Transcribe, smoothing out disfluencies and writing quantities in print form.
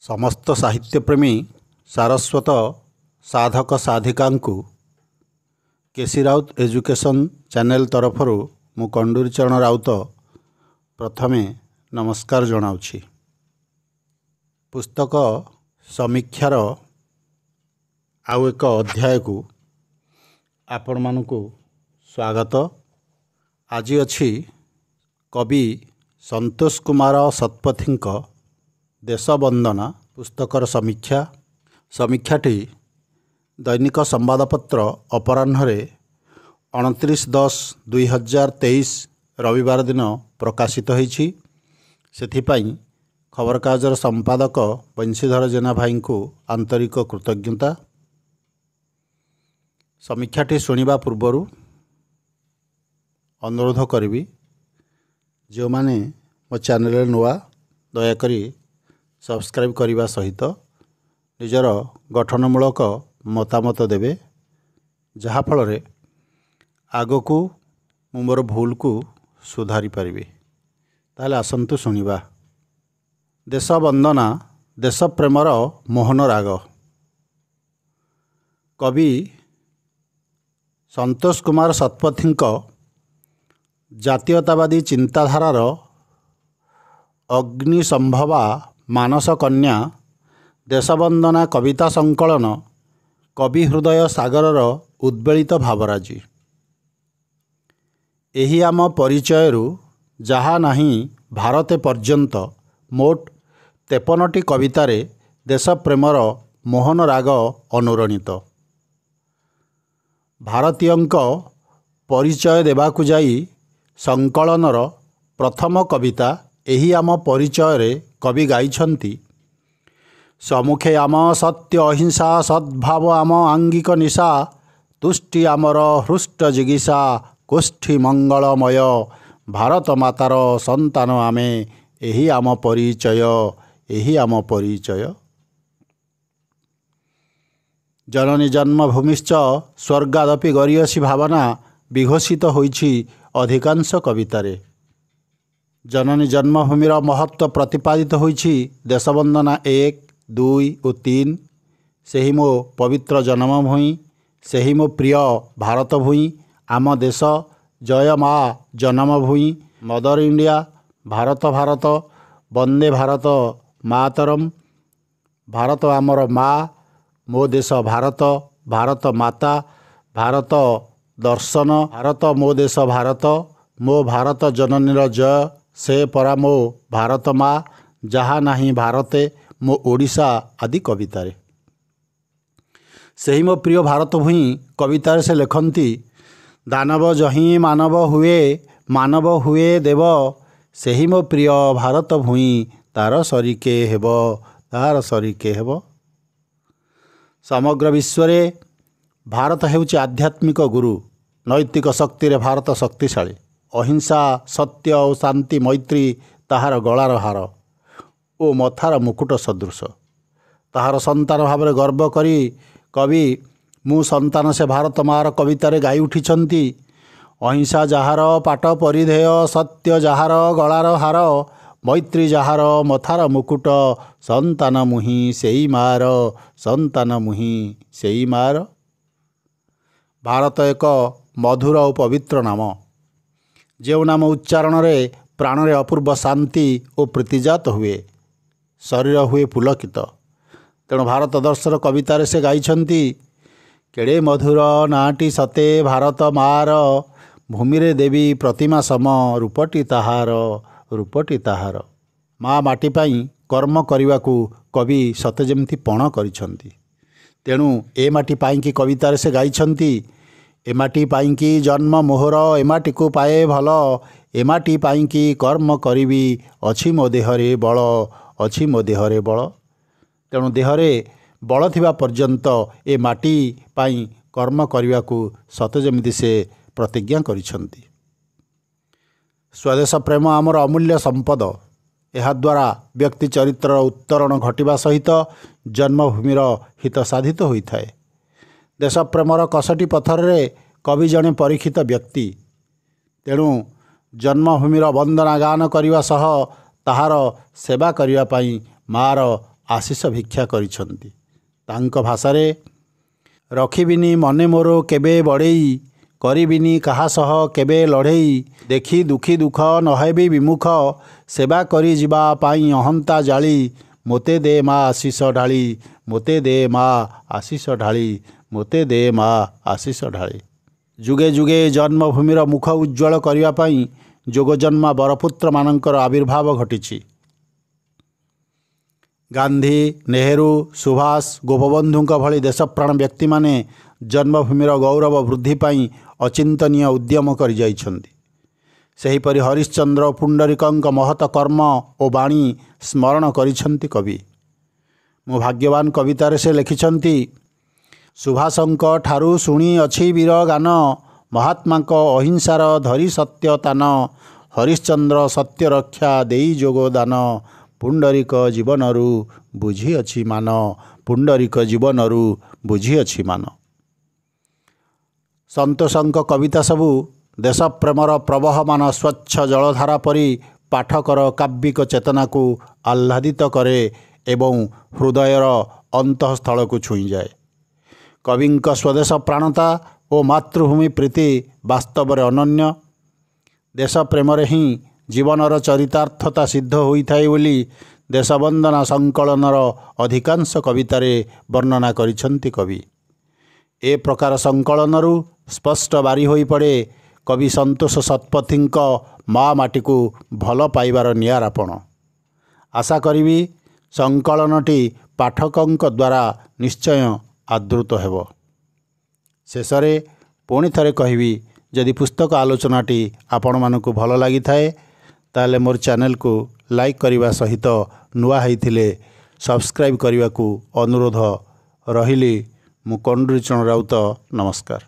समस्त साहित्यप्रेमी सारस्वत साधक साधिका केसी Raut education channel तरफ मु कंडूरी चरण राउत प्रथमे नमस्कार जनाउछि। पुस्तक समीक्षार आउ एक अध्याय को आपण मानकु स्वागत। आज अछि कवि संतोष कुमार शतपथी देशवंदना पुस्तकर समीक्षाटी दैनिक संवादपत्र अपराह्न 29/10/2023 रविवार दिन प्रकाशित होईछि। सेथिपाई खबरकागजर संपादक बंशीधर जेना भाई को आंतरिक कृतज्ञता। समीक्षाटी शुणिबा पूर्वरु अनुरोध करी जो माने मो चैनल नुआ दयाकरी सब्सक्राइब करने सहित निजर गठनमूलक मतामत देवे, जहा फल आग को मोर भूल को सुधारी पारिबे। ताले आसंतु शुणिबा। देशवंदना देश प्रेमर मोहन राग। कवि संतोष कुमार शतपथी जातीयतावादी चिंताधारार अग्निसंभवा मानस कन्या देशवंदना कविता संकलन कवि हृदय सागरर उद्वेलित भावराजी। एही आम परिचयरु जहा नहीं भारते पर्यंत मोट 53टी कवितारे देश प्रेमर मोहन राग अनुरणित। भारतीयंक परिचय देवाकु जाई संकलनर प्रथम कविता एही आम परिचय रे कवि गाइछंती। सम्मुखे आम सत्य अहिंसा सद्भाव आम आंगिक निशा तुष्टि आमर हृष्ट जिगिषा कोष्ठी मंगलमय भारत मातार संतान आमे एही आम परिचय एही आम परिचय। जननी जन्मभूमिश्च स्वर्गादपि गरीयसी भावना विघोषित होइछि अधिकांश कवितारे। जननी जन्मभूमिर महत्व प्रतिपादित होइछि देशवंदना 1, 2 और 3। सेही मो पवित्र जन्मभूमि, सेही मो प्रिय भारत भूमि, आम देश, जय माँ जन्मभूमि, मदर इंडिया, भारत भारत, वंदे भारत मातरम, भारत आमर माँ, मो देश भारत, भारत माता, भारत दर्शन, भारत मो देश भारत, मो भारत जननीर जय, से परा मो भारत माँ, जहा नहीं भारते मो ओडिशा आदि कवितारे। सेही मो प्रिय भारत भूमि कवितारे से लेखन्ति दानव जहीं मानव हुए देव, सेही मो प्रिय भारत भूमि तार सरीके हेब। समग्र विश्वरे भारत हेउछि आध्यात्मिक गुरु। नैतिक शक्ति रे भारत शक्तिशाली। अहिंसा सत्य और शांति मैत्री ताहार गलार हार ओ मथार मुकुट सदृश। ताहार संतान भाव गर्व करी कवि मु संतान से भारत मार कवितारे गाई उठिछंती। अहिंसा जहार पाट परिधेय, सत्य जहार गलार हार, मैत्री जहार मथार मुकुट, संतान मुहि सेई मार, संतान मुहि सेई मार। भारत एक मधुर और पवित्र नाम, जो नाम उच्चारण रे प्राण रे अपूर्व शांति और प्रीतिजात हुए, शरीर हुए पुलकित। तेणु भारत दर्शन कवितारे से गाइछंती केड़े मधुर नाटी सते भारत मार, भूमि रे देवी प्रतिमा सम रूपटी ताहार। माँ माटी पाई कर्म करिवाकू कवि सते जेमती पण करिछंती। तेणु ए माटी पाई की कवितारे से गाइछंती एमाटी पाइंकी जन्म मोहर, एमाटी को पाए भल, एमाटी पाइंकी कर्म करिबी, अछि मो देहरे बल, अछि मो देहरे बल। तेणु देहरे बल थिबा पर्यंत ए माटी पाई कर्म करिवाकू सते जेमिति से प्रतिज्ञा करिछंती। स्वदेश प्रेम आमर अमूल्य संपद। एहा द्वारा व्यक्ति चरित्र उत्तरण घटिबा सहित जन्मभूमिर हित साधित होइथाए। देश प्रेमर कसटी पथर रे कवि जने परीक्षित व्यक्ति। तेणु जन्मभूमिर वंदना गान करने सह ताहार सेवा करने मार आशीष भिक्षा करिछन्ति। तांक भाषारे रखिबिनी मने मोर केबे बड़ेई करिबिनी काहा सह केबे लड़ेई देखी दुखी दुख नहेबी विमुख सेवा करी जिबा पाई अहंता जाली मोते दे मा आशीष ढाली मोते दे मा आशीष ढाली मोते दे मा आशीष ढाली। जुगे जुगे जन्मभूमिर मुख उज्ज्वल करिया पाई जोगजन्मा बरपुत्र मानकर आविर्भाव घटिछि। गांधी नेहरू सुभाष गोपबंधुଙ୍କ भली देशप्राण व्यक्ति माने जन्मभूमिर गौरव वृद्धि पाई अचिंतनीय उद्यम करि जाइछन्ति। सेहीपरि हरिश्चंद्र पुंडरीकଙ୍କ महत कर्म और वाणी स्मरण करिछन्ति कवि। मो भाग्यवान कवितारे से लिखिछन्ति सुभाषଙ୍କ ठारू शुणी अछि वीर गान महात्माଙ୍କ अहिंसार धरी सत्य तान हरिश्चंद्र सत्य रक्षा देई जोगदान पुंडरीक जीवनरू बुझी अछि मान पुंडरीक जीवनरू बुझी अछि मान। संतोषଙ୍କ कविता सबू देश प्रेमर प्रवहमान स्वच्छ जलधारा परी पाठकर काव्यिक चेतना को आह्लादित करे एवं हृदयर अंतःस्थल को छुई जाए। कविंक स्वदेश प्राणता और मातृभूमि प्रीति वास्तव में अनन्य। देश प्रेम ही जीवनर चरितार्थता सिद्ध होइथाए बोली देशवंदना संकलनर अधिकांश कवितारे वर्णना करिछन्ति कवि। ए प्रकार संकलनरू स्पष्ट बारी होई पड़े कवि संतोष शतपथीଙ୍କ माँ माटी को भल पाइबार नियारापण। आशा करी संकलनटी पाठकों द्वारा निश्चय आदृत हेब। शेषरे पुणी थरे कहबी जदि पुस्तक आलोचनाटी आपण मानकु भल लगी थाए ताले मोर चैनल को लाइक करने सहित नुआ होइथिले सब्सक्राइब करने को अनुरोध रहिली। मु कंडुरीचरण राउत नमस्कार।